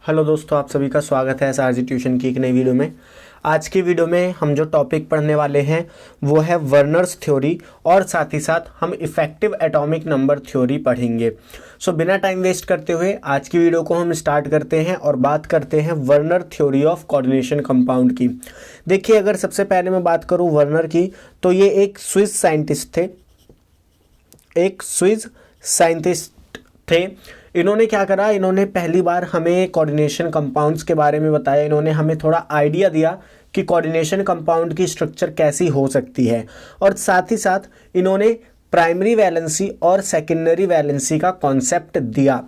Hello दोस्तों, आप सभी का स्वागत है SRG ट्यूशन की एक नई वीडियो में। आज की वीडियो में हम जो टॉपिक पढ़ने वाले हैं वो है वर्नर्स थ्योरी और साथ ही साथ हम इफ़ेक्टिव एटॉमिक नंबर थ्योरी पढ़ेंगे। सो बिना टाइम वेस्ट करते हुए आज की वीडियो को हम स्टार्ट करते हैं और बात करते हैं Werner theory of coordination compound की। देखिए, अगर सबसे पहले मैं बात करूँ वर्नर की, तो ये एक स्विस साइंटिस्ट थे। इन्होंने क्या करा, इन्होंने पहली बार हमें कोऑर्डिनेशन कंपाउंड्स के बारे में बताया। इन्होंने हमें थोड़ा आइडिया दिया कि कोऑर्डिनेशन कंपाउंड की स्ट्रक्चर कैसी हो सकती है, और साथ ही साथ इन्होंने प्राइमरी वैलेंसी और सेकेंडरी वैलेंसी का कॉन्सेप्ट दिया।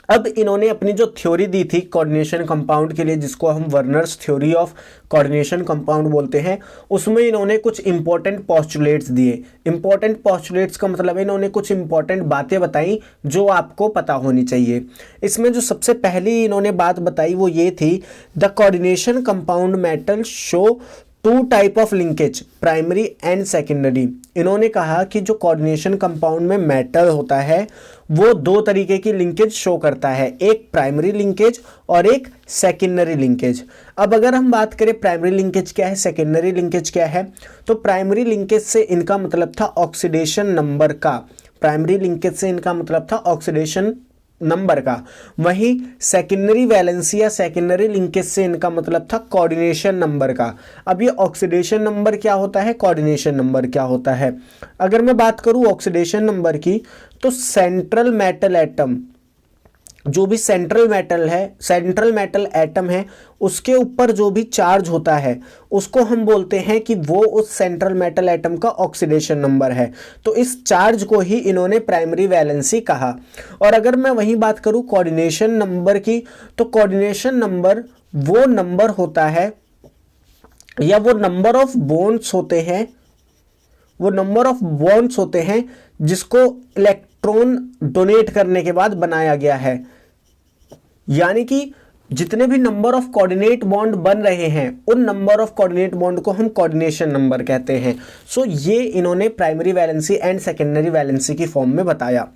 अब इन्होंने अपनी जो थ्योरी दी थी कोऑर्डिनेशन कंपाउंड के लिए, जिसको हम Werner's theory of coordination compound बोलते हैं, उसमें इन्होंने कुछ इंपॉर्टेंट पोस्टुलेट्स दिए। इंपॉर्टेंट पोस्टुलेट्स का मतलब है इन्होंने कुछ इंपॉर्टेंट बातें बताई जो आपको पता होनी चाहिए। इसमें जो सबसे पहली इन्होंने बात बताई वो ये थी, the coordination compound metal show two type of linkage, primary and secondary. इन्होंने कहा कि जो कोऑर्डिनेशन कंपाउंड में मेटल होता है वो दो तरीके की लिंकेज शो करता है, एक प्राइमरी लिंकेज और एक सेकेंडरी लिंकेज। अब अगर हम बात करें प्राइमरी लिंकेज क्या है, सेकेंडरी लिंकेज क्या है, तो प्राइमरी लिंकेज से इनका मतलब था ऑक्सीडेशन नंबर का। प्राइमरी लिंकेज से इनका मतलब था ऑक्सीडेशन नंबर का। वहीं सेकेंडरी वैलेंसी या सेकेंडरी लिंकेज से इनका मतलब था कोऑर्डिनेशन नंबर का। अब ये ऑक्सीडेशन नंबर क्या होता है, कोऑर्डिनेशन नंबर क्या होता है। अगर मैं बात करूं ऑक्सीडेशन नंबर की, तो सेंट्रल मेटल एटम, जो भी सेंट्रल मेटल एटम है, उसके ऊपर जो भी चार्ज होता है उसको हम बोलते हैं कि वो उस सेंट्रल मेटल एटम का ऑक्सीडेशन नंबर है। तो इस चार्ज को ही इन्होंने प्राइमरी वैलेंसी कहा। और अगर मैं वहीं बात करूं कोऑर्डिनेशन नंबर की, तो कोऑर्डिनेशन नंबर वो नंबर होता है या वो नंबर ऑफ बॉन्ड्स होते हैं जिसको इलेक्ट्रॉन डोनेट करने के बाद बनाया गया है। यानी कि जितने भी नंबर ऑफ कोऑर्डिनेट बॉन्ड बन रहे हैं उन नंबर ऑफ कोऑर्डिनेट बॉन्ड को हम कोऑर्डिनेशन नंबर कहते हैं। सो ये इन्होंने primary valency and secondary valency की फॉर्म में बताया।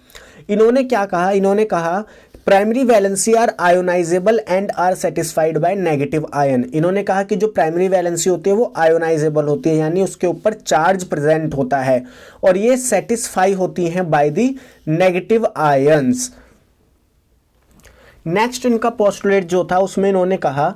इन्होंने क्या कहा, इन्होंने कहा primary valency are ionisable and are satisfied by negative ion. इन्होंने कहा कि जो प्राइमरी वैलेंसी होती है वो आयोनाइजेबल होती है, यानी उसके ऊपर चार्ज प्रेजेंट होता है, और ये सेटिस्फाई होती हैं by the negative ions. Next इनका पोस्टुलेट जो था उसमें इन्होंने कहा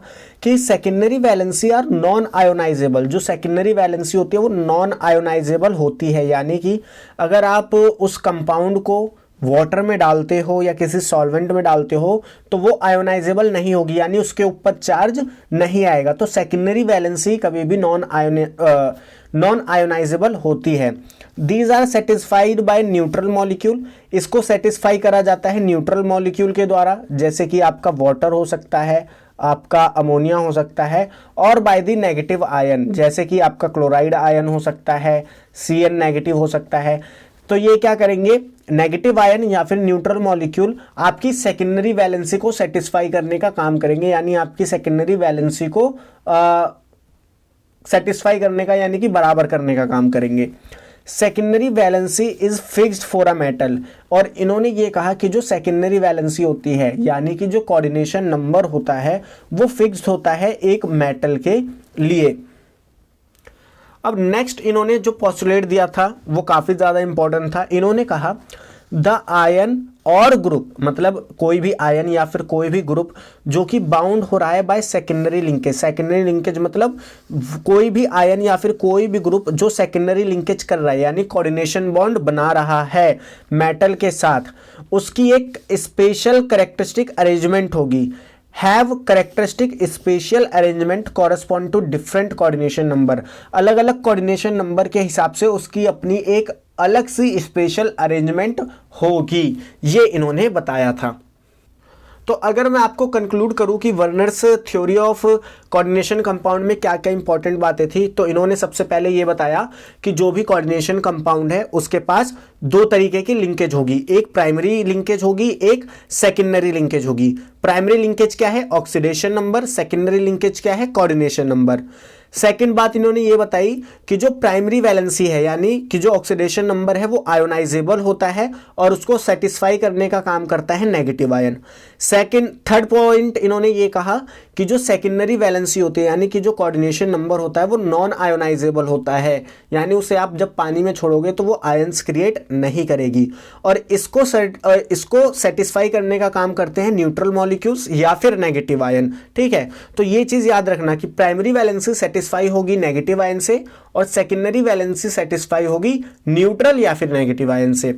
कि secondary valency are non ionisable. जो सेकेंडरी वैलेंसी होती है वो नॉन आयोनाइजेबल होती है, यानी कि अगर आप उस कंपाउंड को वाटर में डालते हो या किसी सॉल्वेंट में डालते हो तो वो आयोनाइजेबल नहीं होगी, यानी उसके ऊपर चार्ज नहीं आएगा। तो सेकेंडरी वैलेंसी कभी भी नॉन आयोनाइजेबल होती है। These are satisfied by neutral molecule. इसको सेटिस्फाई करा जाता है न्यूट्रल मॉलिक्यूल के द्वारा, जैसे कि आपका वाटर हो सकता है, आपका अमोनिया हो सकता है, और बाय द नेगेटिव आयन, जैसे कि आपका क्लोराइड आयन हो सकता है, Cn नेगेटिव हो सकता है। तो ये क्या करेंगे, नेगेटिव आयन या फिर न्यूट्रल मॉलिक्यूल आपकी सेकेंडरी वैलेंसी को सेटिस्फाई करने का काम करेंगे, यानी आपकी सेकेंडरी वैलेंसी को सेटिस्फाई करने का, यानी कि बराबर करने का काम करेंगे। Secondary valency is fixed for a metal. और इन्होंने ये कहा कि जो सेकेंडरी वैलेंसी होती है, यानी कि जो कोऑर्डिनेशन नंबर होता है वो फिक्स्ड होता है एक मेटल के लिए। अब नेक्स्ट इन्होंने जो पोस्टुलेट दिया था वो काफ़ी ज़्यादा इंपॉर्टेंट था। इन्होंने कहा द आयन और ग्रुप, मतलब कोई भी आयन या फिर कोई भी ग्रुप जो कि बाउंड हो रहा है by secondary linkage. Secondary linkage मतलब कोई भी आयन या फिर कोई भी ग्रुप जो सेकेंडरी लिंकेज कर रहा है, यानी कोऑर्डिनेशन बॉन्ड बना रहा है मेटल के साथ, उसकी एक स्पेशल कैरेक्टरिस्टिक अरेंजमेंट होगी। Have characteristic spatial arrangement correspond to different coordination number. अलग अलग कोऑर्डिनेशन नंबर के हिसाब से उसकी अपनी एक अलग सी स्पेशल अरेंजमेंट होगी, ये इन्होंने बताया था। तो अगर मैं आपको कंक्लूड करूं कि Werner's theory of coordination compound में क्या क्या इंपॉर्टेंट बातें थी, तो इन्होंने सबसे पहले ये बताया कि जो भी कोऑर्डिनेशन कंपाउंड है उसके पास दो तरीके की लिंकेज होगी, एक प्राइमरी लिंकेज होगी, एक सेकेंडरी लिंकेज होगी। प्राइमरी लिंकेज क्या है, ऑक्सीडेशन नंबर। सेकेंडरी लिंकेज क्या है, कोऑर्डिनेशन नंबर। सेकंड बात इन्होंने ये बताई कि जो प्राइमरी वैलेंसी है, यानी कि जो ऑक्सीडेशन नंबर है वो आयोनाइजेबल होता है और उसको सेटिस्फाई करने का काम करता है नेगेटिव आयन। थर्ड पॉइंट इन्होंने ये कहा कि जो सेकेंडरी वैलेंसी होती है, यानी कि जो कोऑर्डिनेशन नंबर होता है वो नॉन आयोनाइजेबल होता है, यानी उसे आप जब पानी में छोड़ोगे तो वो आयंस क्रिएट नहीं करेगी, और इसको सेटिस्फाई करने का काम करते हैं न्यूट्रल मॉलिक्यूल्स या फिर नेगेटिव आयन। ठीक है, तो ये चीज याद रखना कि प्राइमरी वैलेंसी सेटिस्फाई होगी नेगेटिव आयन से और सेकेंडरी वैलेंसी सेटिस्फाई होगी न्यूट्रल या फिर नेगेटिव आयन से।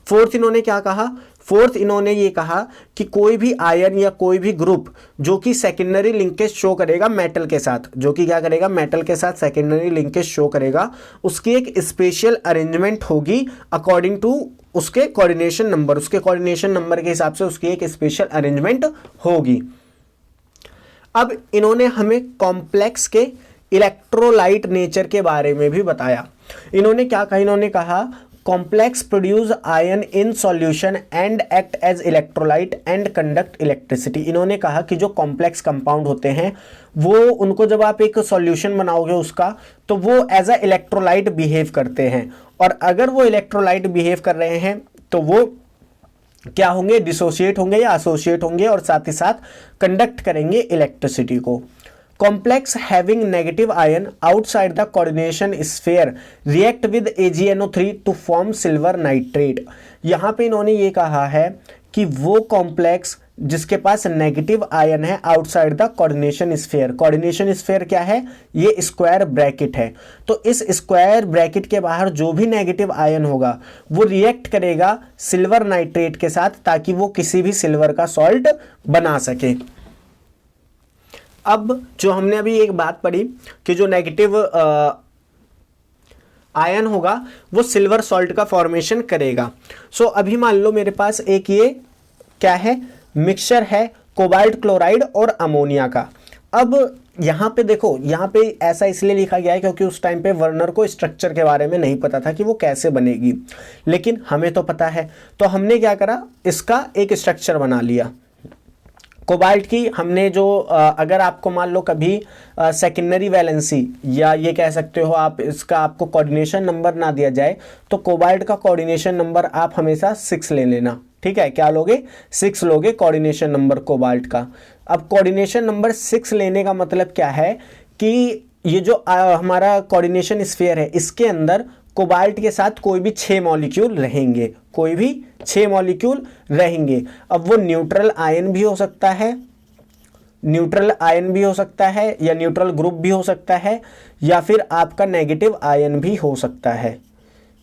फोर्थ इन्होंने क्या कहा, फोर्थ इन्होंने ये कहा कि कोई भी आयन या कोई भी ग्रुप जो कि सेकेंडरी लिंकेज शो करेगा मेटल के साथ, जो कि क्या करेगा, मेटल के साथ सेकेंडरी लिंकेज शो करेगा, उसकी एक स्पेशल अरेंजमेंट होगी अकॉर्डिंग टू उसके कोऑर्डिनेशन नंबर, उसके कोऑर्डिनेशन नंबर के हिसाब से उसकी एक स्पेशल अरेंजमेंट होगी। अब इन्होंने हमें कॉम्प्लेक्स के इलेक्ट्रोलाइट नेचर के बारे में भी बताया। इन्होंने क्या कहा, इन्होंने कहा complex produce ion in solution and act as electrolyte and conduct electricity. इन्होंने कहा कि जो कॉम्प्लेक्स कंपाउंड होते हैं वो, उनको जब आप एक सॉल्यूशन बनाओगे उसका, तो वो एज अ इलेक्ट्रोलाइट बिहेव करते हैं, और अगर वो इलेक्ट्रोलाइट बिहेव कर रहे हैं तो वो क्या होंगे, डिसोशिएट होंगे या एसोसिएट होंगे, और साथ ही साथ कंडक्ट करेंगे इलेक्ट्रिसिटी को। Complex having negative ion outside the coordination sphere react with AgNO3 to form silver nitrate। यहाँ पे इन्होंने ये कहा है कि वो कॉम्प्लेक्स जिसके पास नेगेटिव आयन है outside the coordination sphere. Coordination sphere क्या है, ये स्क्वायर ब्रैकेट है, तो इस स्क्वायर ब्रैकेट के बाहर जो भी नेगेटिव आयन होगा वो रिएक्ट करेगा सिल्वर नाइट्रेट के साथ ताकि वो किसी भी सिल्वर का सॉल्ट बना सके। अब जो हमने अभी एक बात पढ़ी कि जो नेगेटिव आयन होगा वो सिल्वर सॉल्ट का फॉर्मेशन करेगा। सो अभी मान लो मेरे पास एक ये क्या है, मिक्सचर है कोबाल्ट क्लोराइड और अमोनिया का। अब यहाँ पे देखो, यहाँ पे ऐसा इसलिए लिखा गया है क्योंकि उस टाइम पे वर्नर को स्ट्रक्चर के बारे में नहीं पता था कि वो कैसे बनेगी, लेकिन हमें तो पता है, तो हमने क्या करा, इसका एक स्ट्रक्चर बना लिया। कोबाल्ट की हमने जो अगर आपको मान लो कभी सेकेंडरी वैलेंसी या ये कह सकते हो आप, इसका आपको कोऑर्डिनेशन नंबर ना दिया जाए तो कोबाल्ट का कोऑर्डिनेशन नंबर आप हमेशा 6 ले लेना। ठीक है, क्या लोगे, 6 लोगे कोऑर्डिनेशन नंबर कोबाल्ट का। अब कोऑर्डिनेशन नंबर 6 लेने का मतलब क्या है कि ये जो हमारा कोऑर्डिनेशन स्फीयर है इसके अंदर कोबाल्ट के साथ कोई भी 6 मॉलिक्यूल रहेंगे, कोई भी 6 मॉलिक्यूल रहेंगे। अब वो न्यूट्रल आयन भी हो सकता है, न्यूट्रल आयन भी हो सकता है, या न्यूट्रल ग्रुप भी हो सकता है, या फिर आपका नेगेटिव आयन भी हो सकता है,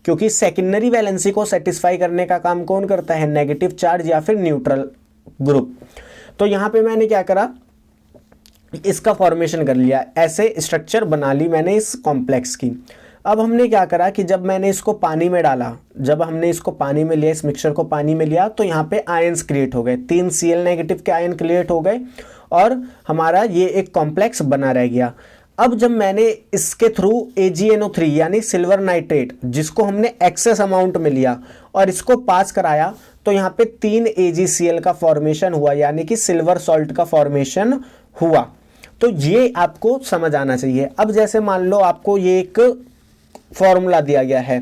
क्योंकि सेकेंडरी वैलेंसी को सेटिस्फाई करने का काम कौन करता है, नेगेटिव चार्ज या फिर न्यूट्रल ग्रुप। तो यहाँ पे मैंने क्या करा, इसका फॉर्मेशन कर लिया, ऐसे स्ट्रक्चर बना ली मैंने इस कॉम्प्लेक्स की। अब हमने क्या करा कि जब मैंने इसको पानी में डाला, जब हमने इसको पानी में लिया, इस मिक्सचर को पानी में लिया, तो यहाँ पे आयंस क्रिएट हो गए, 3 Cl नेगेटिव के आयन क्रिएट हो गए और हमारा ये एक कॉम्प्लेक्स बना रह गया। अब जब मैंने इसके थ्रू AgNO3 यानी सिल्वर नाइट्रेट, जिसको हमने एक्सेस अमाउंट में लिया और इसको पास कराया, तो यहाँ पे 3 AgCl का फॉर्मेशन हुआ, यानी कि सिल्वर सॉल्ट का फॉर्मेशन हुआ। तो ये आपको समझ आना चाहिए। अब जैसे मान लो आपको ये एक फॉर्मूला दिया गया है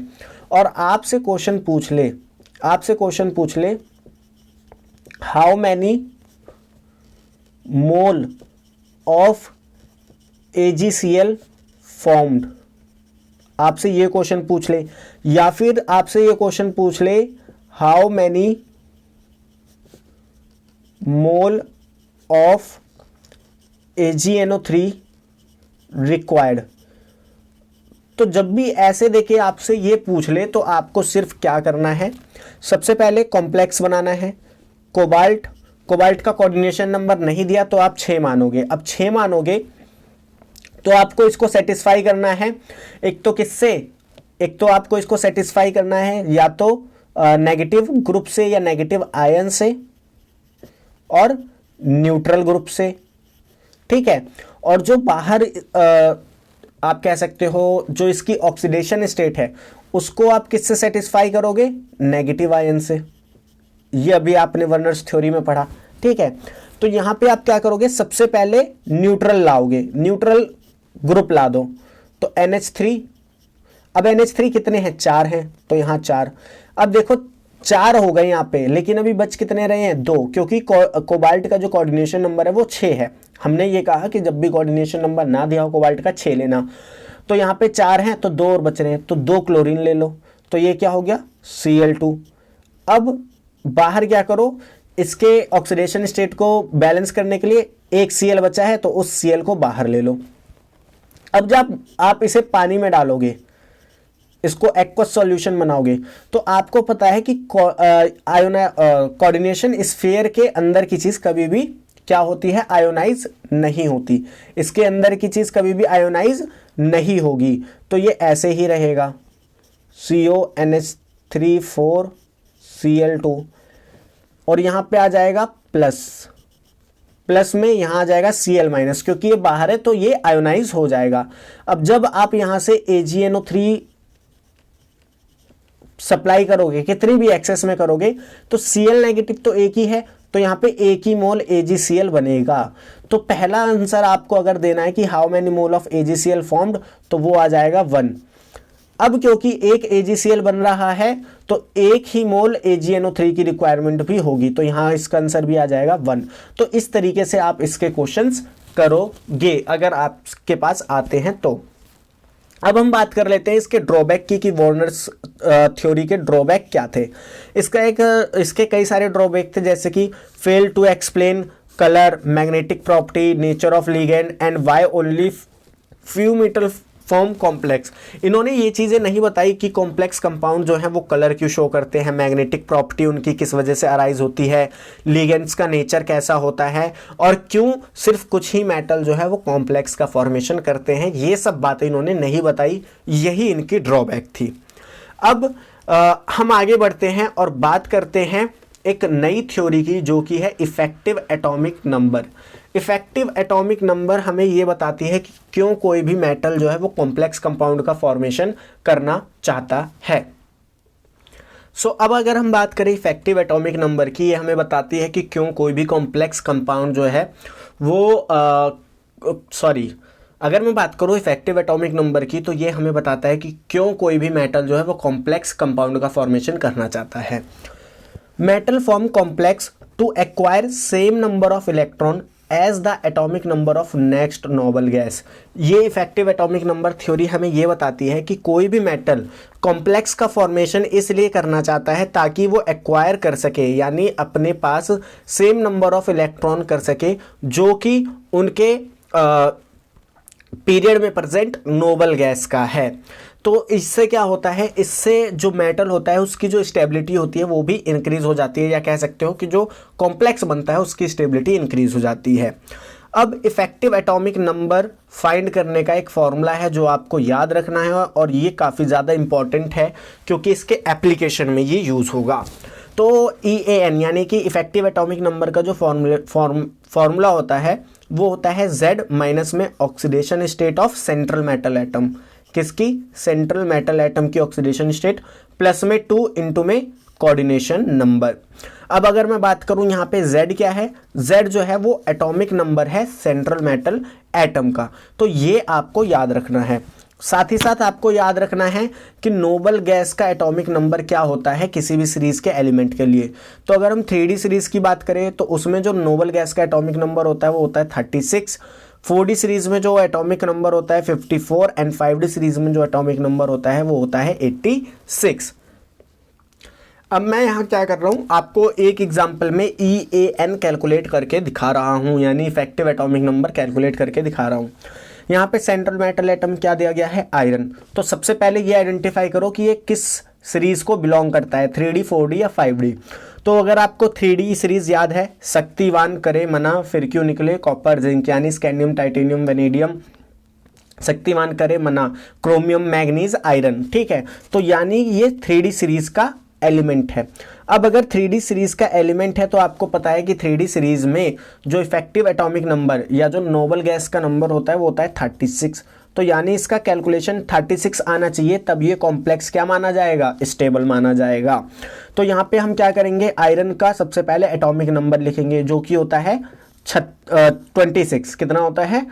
और आपसे क्वेश्चन पूछ ले, आपसे क्वेश्चन पूछ ले how many mole of AgCl formed, आपसे ये क्वेश्चन पूछ ले, या फिर आपसे ये क्वेश्चन पूछ ले how many mole of AgNO3 required. तो जब भी ऐसे देखे आपसे ये पूछ ले तो आपको सिर्फ क्या करना है, सबसे पहले कॉम्प्लेक्स बनाना है। कोबाल्ट का कोऑर्डिनेशन नंबर नहीं दिया तो आप 6 मानोगे। अब 6 मानोगे तो आपको इसको सेटिस्फाई करना है, एक तो किससे, एक तो आपको इसको सेटिस्फाई करना है या तो नेगेटिव ग्रुप से या नेगेटिव आयन से और न्यूट्रल ग्रुप से। ठीक है, और जो बाहर आप कह सकते हो जो इसकी ऑक्सीडेशन स्टेट है उसको आप किससे सेटिस्फाई करोगे, नेगेटिव आयन से। ये अभी आपने वर्नर्स थ्योरी में पढ़ा। ठीक है, तो यहाँ पे आप क्या करोगे, सबसे पहले न्यूट्रल लाओगे, न्यूट्रल ग्रुप ला दो, तो NH3। अब NH3 कितने हैं, 4 हैं, तो यहाँ 4। अब देखो 4 हो गए यहाँ पे, लेकिन अभी बच कितने रहे हैं? 2, क्योंकि कोबाल्ट का जो कोऑर्डिनेशन नंबर है वो 6 है। हमने ये कहा कि जब भी कोऑर्डिनेशन नंबर ना दिया हो कोबाल्ट का 6 लेना। तो यहाँ पे 4 हैं तो 2 और बच रहे हैं, तो 2 क्लोरीन ले लो, तो ये क्या हो गया? Cl2। अब बाहर क्या करो, इसके ऑक्सीडेशन स्टेट को बैलेंस करने के लिए एक Cl बचा है तो उस Cl को बाहर ले लो। अब जब आप इसे पानी में डालोगे, इसको एक्वस सॉल्यूशन बनाओगे, तो आपको पता है कि कोऑर्डिनेशन स्फीयर के अंदर की चीज कभी भी क्या होती है? आयोनाइज नहीं होती। इसके अंदर की चीज कभी भी आयोनाइज नहीं होगी, तो ये ऐसे ही रहेगा CONH3 4Cl2, और यहां पे आ जाएगा प्लस में यहां आ जाएगा Cl-, क्योंकि ये बाहर है तो ये आयोनाइज हो जाएगा। अब जब आप यहां से AgNO3 सप्लाई करोगे, कितनी भी एक्सेस में करोगे, तो Cl- तो एक ही है, तो यहाँ पे एक ही मोल AgCl बनेगा। तो पहला आंसर आपको अगर देना है कि how many mole of AgCl formed, तो वो आ जाएगा 1। अब क्योंकि एक AgCl बन रहा है तो एक ही मोल AgNO3 की रिक्वायरमेंट भी होगी, तो यहाँ इसका आंसर भी आ जाएगा 1। तो इस तरीके से आप इसके क्वेश्चंस करोगे अगर आपके पास आते हैं तो। अब हम बात कर लेते हैं इसके ड्रॉबैक की, कि वार्नर्स थ्योरी के ड्रॉबैक क्या थे। इसके कई सारे ड्रॉबैक थे, जैसे कि fail to explain colour, magnetic property, nature of ligand and why only few metal form complex. इन्होंने ये चीज़ें नहीं बताई कि कॉम्प्लेक्स कंपाउंड जो है वो कलर क्यों शो करते हैं, मैग्नेटिक प्रॉपर्टी उनकी किस वजह से अराइज होती है, लिगेंड्स का नेचर कैसा होता है, और क्यों सिर्फ कुछ ही मेटल जो है वो कॉम्प्लेक्स का फॉर्मेशन करते हैं। ये सब बातें इन्होंने नहीं बताई, यही इनकी ड्रॉबैक थी। अब हम आगे बढ़ते हैं और बात करते हैं एक नई थ्योरी की, जो कि है effective atomic number. Effective atomic number हमें ये बताती है कि क्यों कोई भी मेटल जो है वो कॉम्प्लेक्स कंपाउंड का फॉर्मेशन करना चाहता है। अब अगर हम बात करें इफेक्टिव एटॉमिक नंबर की, ये हमें बताती है कि क्यों कोई भी कॉम्प्लेक्स कंपाउंड जो है वो अगर मैं बात करूँ इफेक्टिव एटॉमिक नंबर की, तो ये हमें बताता है कि क्यों कोई भी मेटल जो है वो कॉम्प्लेक्स कंपाउंड का फॉर्मेशन करना चाहता है। Metal form complex to acquire same number of electron as the atomic number of next noble gas. ये इफेक्टिव एटॉमिक नंबर थ्योरी हमें ये बताती है कि कोई भी मेटल कॉम्प्लेक्स का फॉर्मेशन इसलिए करना चाहता है ताकि वो एक्वायर कर सके, यानी अपने पास सेम नंबर ऑफ इलेक्ट्रॉन कर सके जो कि उनके पीरियड में प्रेजेंट नोबल गैस का है। तो इससे क्या होता है, इससे जो मेटल होता है उसकी जो स्टेबिलिटी होती है वो भी इंक्रीज हो जाती है, या कह सकते हो कि जो कॉम्प्लेक्स बनता है उसकी स्टेबिलिटी इंक्रीज हो जाती है। अब इफेक्टिव एटॉमिक नंबर फाइंड करने का एक फॉर्मूला है जो आपको याद रखना है, और ये काफ़ी ज़्यादा इंपॉर्टेंट है क्योंकि इसके एप्लीकेशन में ये यूज़ होगा। तो EAN यानी कि इफेक्टिव एटॉमिक नंबर का जो फॉर्मूला होता है वो होता है Z माइनस में oxidation state of central metal atom. किसकी? सेंट्रल मेटल एटम की ऑक्सीडेशन स्टेट, प्लस में 2 इंटू में कोऑर्डिनेशन नंबर। अब अगर मैं बात करूं यहाँ पे Z क्या है, Z जो है वो एटॉमिक नंबर है सेंट्रल मेटल एटम का, तो ये आपको याद रखना है। साथ ही साथ आपको याद रखना है कि नोबल गैस का एटॉमिक नंबर क्या होता है किसी भी सीरीज के एलिमेंट के लिए। तो अगर हम 3D सीरीज की बात करें तो उसमें जो नोबल गैस का एटॉमिक नंबर होता है वो होता है 36, 4D सीरीज में जो एटॉमिक नंबर होता है 54, एंड 5D सीरीज में जो एटॉमिक नंबर होता है वो होता है 86। अब मैं यहाँ क्या कर रहा हूँ, आपको एक एग्जाम्पल में EAN कैलकुलेट करके दिखा रहा हूँ, यानी इफेक्टिव एटॉमिक नंबर कैलकुलेट करके दिखा रहा हूँ। यहाँ पे सेंट्रल मेटल एटम क्या दिया गया है, आयरन। तो सबसे पहले ये आइडेंटिफाई करो कि ये किस सीरीज को बिलोंग करता है, 3D 4D या 5D। तो अगर आपको 3D सीरीज याद है, शक्तिवान करे मना फिर क्यों निकले कॉपर जिंक, यानी स्कैंडियम टाइटेनियम वेनेडियम, शक्तिवान करे मना क्रोमियम मैग्नीज आयरन, ठीक है। तो यानी ये 3D सीरीज का एलिमेंट है। अब अगर 3D सीरीज का एलिमेंट है तो आपको पता है कि 3D सीरीज में जो इफेक्टिव एटॉमिक नंबर या जो नोबल गैस का नंबर होता है वो होता है 36। तो यानी इसका कैलकुलेशन 36 आना चाहिए, तब ये कॉम्प्लेक्स क्या माना जाएगा, स्टेबल माना जाएगा। तो यहाँ पे हम क्या करेंगे, आयरन का सबसे पहले एटॉमिक नंबर लिखेंगे जो कि होता है 26। कितना होता है,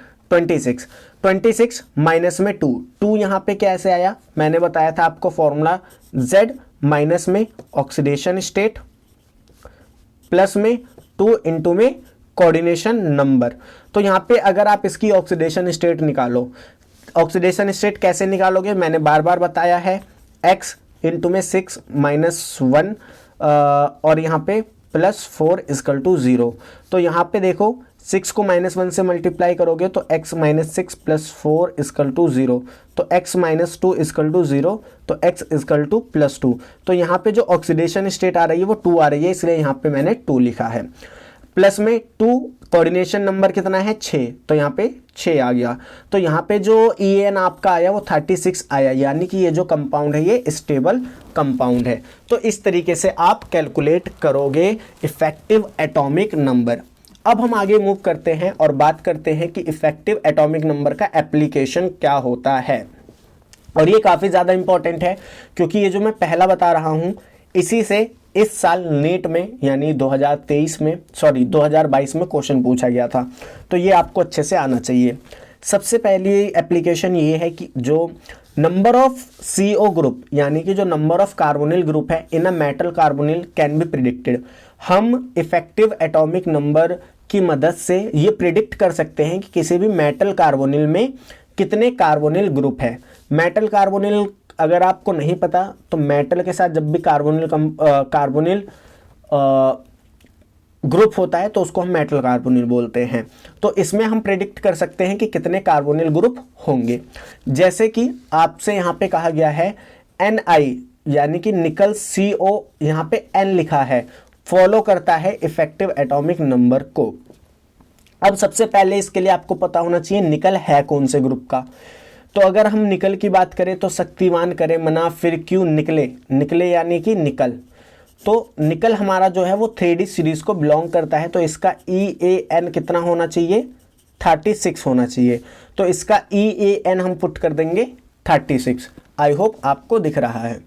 26 माइनस में 2 यहाँ पे कैसे आया, मैंने बताया था आपको फॉर्मूला Z माइनस में ऑक्सीडेशन स्टेट, प्लस में 2 इंटू में कोऑर्डिनेशन नंबर। तो यहाँ पे अगर आप इसकी ऑक्सीडेशन स्टेट निकालो, ऑक्सीडेशन स्टेट कैसे निकालोगे मैंने बार बार बताया है, x इंटू में 6 माइनस 1 और यहाँ पे +4 इजकल टू 0। तो यहाँ पे देखो 6 को -1 से मल्टीप्लाई करोगे तो x minus 6 plus 4 equal to 0, तो x माइनस 2 इजकल टू 0, तो x इजकल टू +2। तो यहाँ पे जो ऑक्सीडेशन स्टेट आ रही है वो 2 आ रही है, इसलिए यहाँ पे मैंने 2 लिखा है। प्लस में 2 कोऑर्डिनेशन नंबर कितना है 6, तो यहाँ पे 6 आ गया। तो यहाँ पे जो EN आपका आया वो 36 आया, यानी कि ये जो कंपाउंड है ये स्टेबल कंपाउंड है। तो इस तरीके से आप कैलकुलेट करोगे इफेक्टिव एटॉमिक नंबर। अब हम आगे मूव करते हैं और बात करते हैं कि इफेक्टिव एटॉमिक नंबर का एप्लीकेशन क्या होता है। और ये काफ़ी ज़्यादा इंपॉर्टेंट है क्योंकि ये जो मैं पहला बता रहा हूँ इसी से इस साल नीट में यानी 2022 में क्वेश्चन पूछा गया था, तो ये आपको अच्छे से आना चाहिए। सबसे पहली एप्लीकेशन ये है कि जो नंबर ऑफ CO ग्रुप यानी कि जो नंबर ऑफ कार्बोनिल ग्रुप है in a metal carbonyl can be predicted. हम इफेक्टिव एटॉमिक नंबर की मदद से ये प्रिडिक्ट कर सकते हैं कि किसी भी मेटल कार्बोनिल में कितने कार्बोनिल ग्रुप है। मेटल कार्बोनिल अगर आपको नहीं पता तो मेटल के साथ जब भी कार्बोनिल ग्रुप होता है तो उसको हम मेटल कार्बोनिल बोलते हैं। तो इसमें हम प्रेडिक्ट कर सकते हैं कि कितने कार्बोनिल ग्रुप होंगे। जैसे कि आपसे यहाँ पे कहा गया है Ni यानी कि निकल CO, यहाँ पे N लिखा है, फॉलो करता है इफेक्टिव एटॉमिक नंबर को। अब सबसे पहले इसके लिए आपको पता होना चाहिए निकल है कौन से ग्रुप का। तो अगर हम निकल की बात करें तो शक्तिमान करे मना फिर क्यों निकले यानी कि निकल। तो निकल हमारा जो है वो 3D सीरीज को बिलोंग करता है, तो इसका EAN कितना होना चाहिए 36 होना चाहिए। तो इसका EAN हम पुट कर देंगे 36। आई होप आपको दिख रहा है,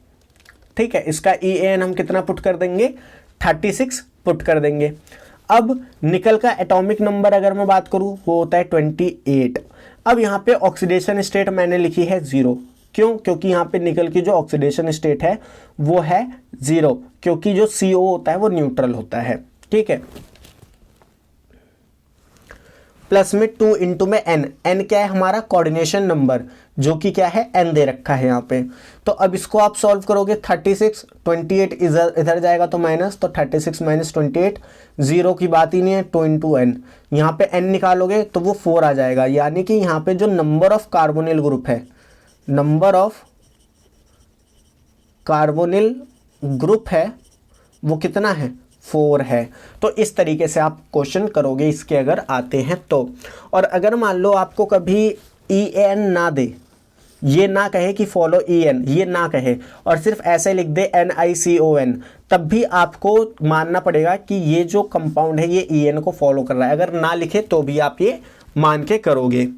ठीक है। इसका EAN हम कितना पुट कर देंगे 36 पुट कर देंगे। अब निकल का एटॉमिक नंबर अगर मैं बात करूं वो होता है 28। अब यहाँ पे ऑक्सीडेशन स्टेट मैंने लिखी है 0, क्यों? क्योंकि यहाँ पे निकल की जो ऑक्सीडेशन स्टेट है वो है 0, क्योंकि जो CO होता है वो न्यूट्रल होता है, ठीक है। प्लस में 2 इंटू में N क्या है हमारा कोऑर्डिनेशन नंबर, जो कि क्या है N दे रखा है यहाँ पे। तो अब इसको आप सॉल्व करोगे 36, 28 इधर जाएगा तो माइनस, तो 36 माइनस 28, 0 की बात ही नहीं है, 2 इंटू N। यहाँ पे N निकालोगे तो वो 4 आ जाएगा, यानी कि यहाँ पे जो नंबर ऑफ कार्बोनिल ग्रुप है, नंबर ऑफ कार्बोनिल ग्रुप है वो कितना है 4 है। तो इस तरीके से आप क्वेश्चन करोगे इसके अगर आते हैं तो। और अगर मान लो आपको कभी EN ना दे, ये ना कहे कि फॉलो EN, ये ना कहे और सिर्फ ऐसे लिख दे NiCON, तब भी आपको मानना पड़ेगा कि ये जो कंपाउंड है ये EN को फॉलो कर रहा है। अगर ना लिखे तो भी आप ये मान के करोगे।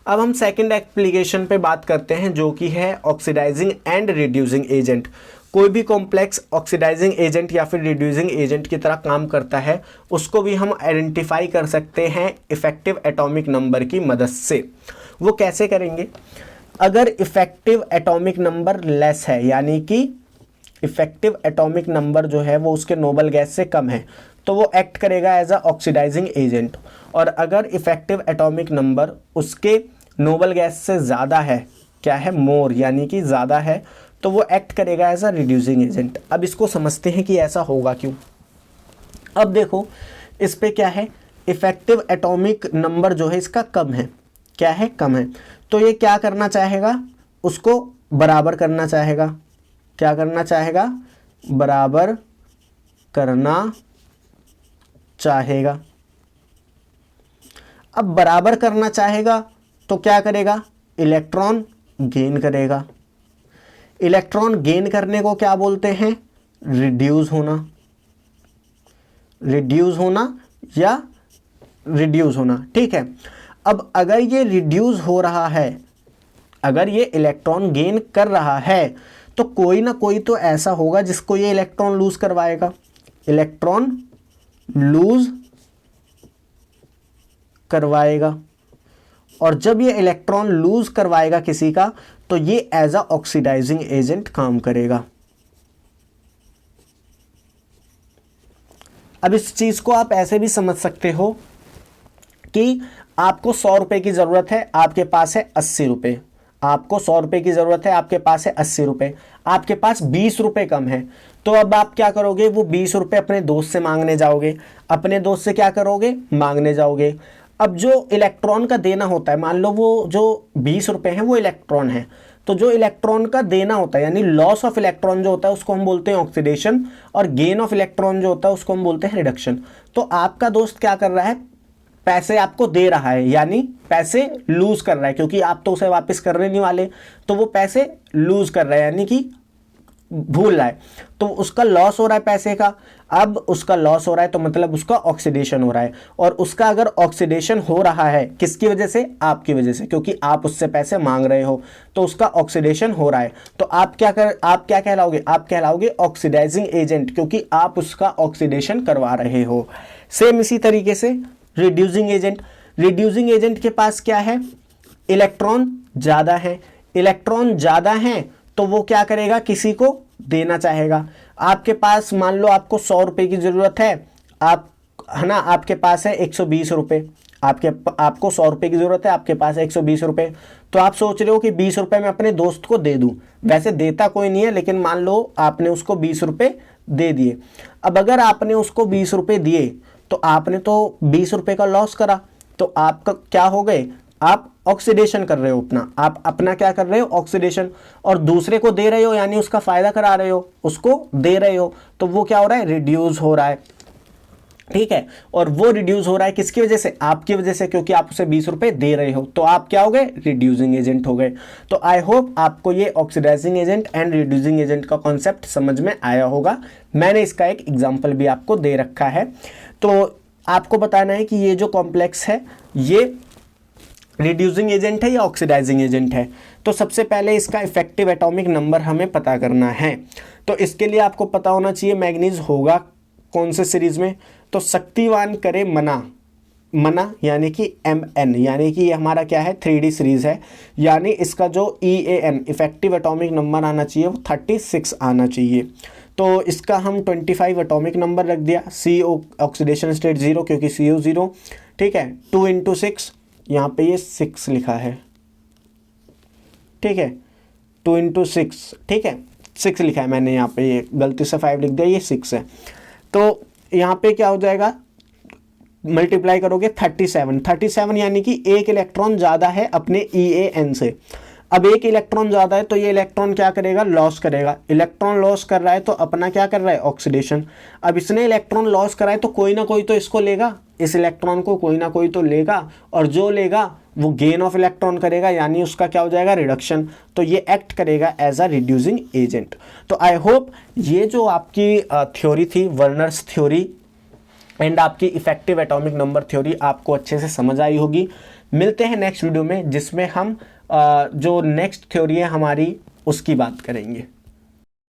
अब हम सेकंड एप्लीकेशन पे बात करते हैं जो कि है ऑक्सीडाइजिंग एंड रिड्यूसिंग एजेंट। कोई भी कॉम्प्लेक्स ऑक्सीडाइजिंग एजेंट या फिर रिड्यूसिंग एजेंट की तरह काम करता है, उसको भी हम आइडेंटिफाई कर सकते हैं इफेक्टिव एटॉमिक नंबर की मदद से। वो कैसे करेंगे? अगर इफेक्टिव एटॉमिक नंबर लेस है, यानी कि इफेक्टिव एटॉमिक नंबर जो है वो उसके नोबल गैस से कम है, तो वो एक्ट करेगा एज अ ऑक्सीडाइजिंग एजेंट। और अगर इफेक्टिव एटॉमिक नंबर उसके नोबल गैस से ज़्यादा है, क्या है मोर यानी कि ज़्यादा है, तो वो एक्ट करेगा एज अ रिड्यूसिंग एजेंट। अब इसको समझते हैं कि ऐसा होगा क्यों। अब देखो इस पे क्या है, इफेक्टिव एटॉमिक नंबर जो है इसका कम है, क्या है कम है, तो ये क्या करना चाहेगा, उसको बराबर करना चाहेगा। क्या करना चाहेगा? बराबर करना चाहेगा। अब बराबर करना चाहेगा तो क्या करेगा, इलेक्ट्रॉन गेन करेगा। इलेक्ट्रॉन गेन करने को क्या बोलते हैं? रिड्यूस होना। रिड्यूस होना या रिड्यूस होना, ठीक है। अब अगर ये रिड्यूस हो रहा है, अगर ये इलेक्ट्रॉन गेन कर रहा है, तो कोई ना कोई तो ऐसा होगा जिसको ये इलेक्ट्रॉन लूज करवाएगा। इलेक्ट्रॉन लूज करवाएगा, और जब ये इलेक्ट्रॉन लूज करवाएगा किसी का, तो ये एज अ ऑक्सीडाइजिंग एजेंट काम करेगा। अब इस चीज़ को आप ऐसे भी समझ सकते हो कि आपको 100 रुपये की ज़रूरत है, आपके पास है 80 रुपये। आपको 100 रुपये की ज़रूरत है, आपके पास है 80 रुपये, आपके पास 20 रुपये कम है। तो अब आप क्या करोगे, वो 20 रुपये अपने दोस्त से मांगने जाओगे, अपने दोस्त से क्या करोगे, मांगने जाओगे। अब जो इलेक्ट्रॉन का देना होता है, मान लो वो जो 20 रुपये हैं वो इलेक्ट्रॉन है, तो जो इलेक्ट्रॉन का देना होता है यानी लॉस ऑफ इलेक्ट्रॉन जो होता है उसको हम बोलते हैं ऑक्सीडेशन, और गेन ऑफ इलेक्ट्रॉन जो होता है उसको हम बोलते हैं रिडक्शन। तो आपका दोस्त क्या कर रहा है, पैसे आपको दे रहा है, यानी पैसे लूज कर रहा है, क्योंकि आप तो उसे वापस करने नहीं वाले, तो वो पैसे लूज कर रहा है यानी कि भूल रहा है, तो उसका लॉस हो रहा है पैसे का। अब उसका लॉस हो रहा है तो मतलब उसका ऑक्सीडेशन हो रहा है, और उसका अगर ऑक्सीडेशन हो रहा है किसकी वजह से, आपकी वजह से, क्योंकि आप उससे पैसे मांग रहे हो, तो उसका ऑक्सीडेशन हो रहा है। तो आप क्या कहलाओगे, आप कहलाओगे ऑक्सीडाइजिंग एजेंट, क्योंकि आप उसका ऑक्सीडेशन करवा रहे हो। सेम इसी तरीके से रिड्यूसिंग एजेंट, रिड्यूसिंग एजेंट के पास क्या है, इलेक्ट्रॉन ज़्यादा है, इलेक्ट्रॉन ज़्यादा है तो वो क्या करेगा, किसी को देना चाहेगा। आपके पास मान लो आपको 100 रुपये की ज़रूरत है, आप है ना, आपके पास है 120 रुपये, आपको 100 रुपये की ज़रूरत है, आपके पास है 120 रुपये, तो आप सोच रहे हो कि 20 रुपये मैं अपने दोस्त को दे दूँ। वैसे देता कोई नहीं है, लेकिन मान लो आपने उसको 20 रुपये दे दिए। अब अगर आपने उसको 20 रुपये दिए तो आपने तो 20 रुपये का लॉस करा, तो आपका क्या हो गए, आप ऑक्सीडेशन कर रहे हो अपना, आप अपना क्या कर रहे हो, ऑक्सीडेशन, और दूसरे को दे रहे हो यानी उसका फायदा करा रहे हो, उसको दे रहे हो, तो वो क्या हो रहा है, रिड्यूस हो रहा है। ठीक है, और वो रिड्यूस हो रहा है किसकी वजह से, आपकी वजह से, क्योंकि आप उसे 20 रुपये दे रहे हो, तो आप क्या हो गए, रिड्यूसिंग एजेंट हो गए। तो आई होप आपको ये oxidising agent and reducing agent का कॉन्सेप्ट समझ में आया होगा। मैंने इसका एक एग्जाम्पल भी आपको दे रखा है। तो आपको बताना है कि ये जो कॉम्प्लेक्स है ये रिड्यूसिंग एजेंट है या ऑक्सीडाइजिंग एजेंट है। तो सबसे पहले इसका इफेक्टिव एटॉमिक नंबर हमें पता करना है। तो इसके लिए आपको पता होना चाहिए मैग्नीज होगा कौन से सीरीज में, तो शक्तिवान करे मना यानी कि Mn, यानी कि ये हमारा क्या है, 3D सीरीज है, यानी इसका जो EAN इफेक्टिव एटॉमिक नंबर आना चाहिए वो 36 आना चाहिए। तो इसका हम 25 एटॉमिक नंबर रख दिया, CO ऑक्सीडेशन स्टेट 0 क्योंकि CO 0, ठीक है। 2 × 6 यहाँ पे ये 6 लिखा है, ठीक है, 2 × 6, ठीक है, 6 लिखा है मैंने यहाँ पे, ये गलती से 5 लिख दिया, ये 6 है। तो यहाँ पे क्या हो जाएगा, मल्टीप्लाई करोगे 37 यानी कि एक इलेक्ट्रॉन ज़्यादा है अपने EAN से। अब एक इलेक्ट्रॉन ज़्यादा है तो ये इलेक्ट्रॉन क्या करेगा, लॉस करेगा। इलेक्ट्रॉन लॉस कर रहा है तो अपना क्या कर रहा है, ऑक्सीडेशन। अब इसने इलेक्ट्रॉन लॉस करा है तो कोई ना कोई तो इसको लेगा, इस इलेक्ट्रॉन को कोई ना कोई तो लेगा, और जो लेगा वो गेन ऑफ इलेक्ट्रॉन करेगा, यानी उसका क्या हो जाएगा, रिडक्शन। तो ये एक्ट करेगा एज अ रिड्यूसिंग एजेंट। तो आई होप ये जो आपकी थ्योरी थी, वर्नर्स थ्योरी एंड आपकी इफेक्टिव एटॉमिक नंबर थ्योरी, आपको अच्छे से समझ आई होगी। मिलते हैं नेक्स्ट वीडियो में, जिसमें हम जो नेक्स्ट थ्योरी है हमारी उसकी बात करेंगे।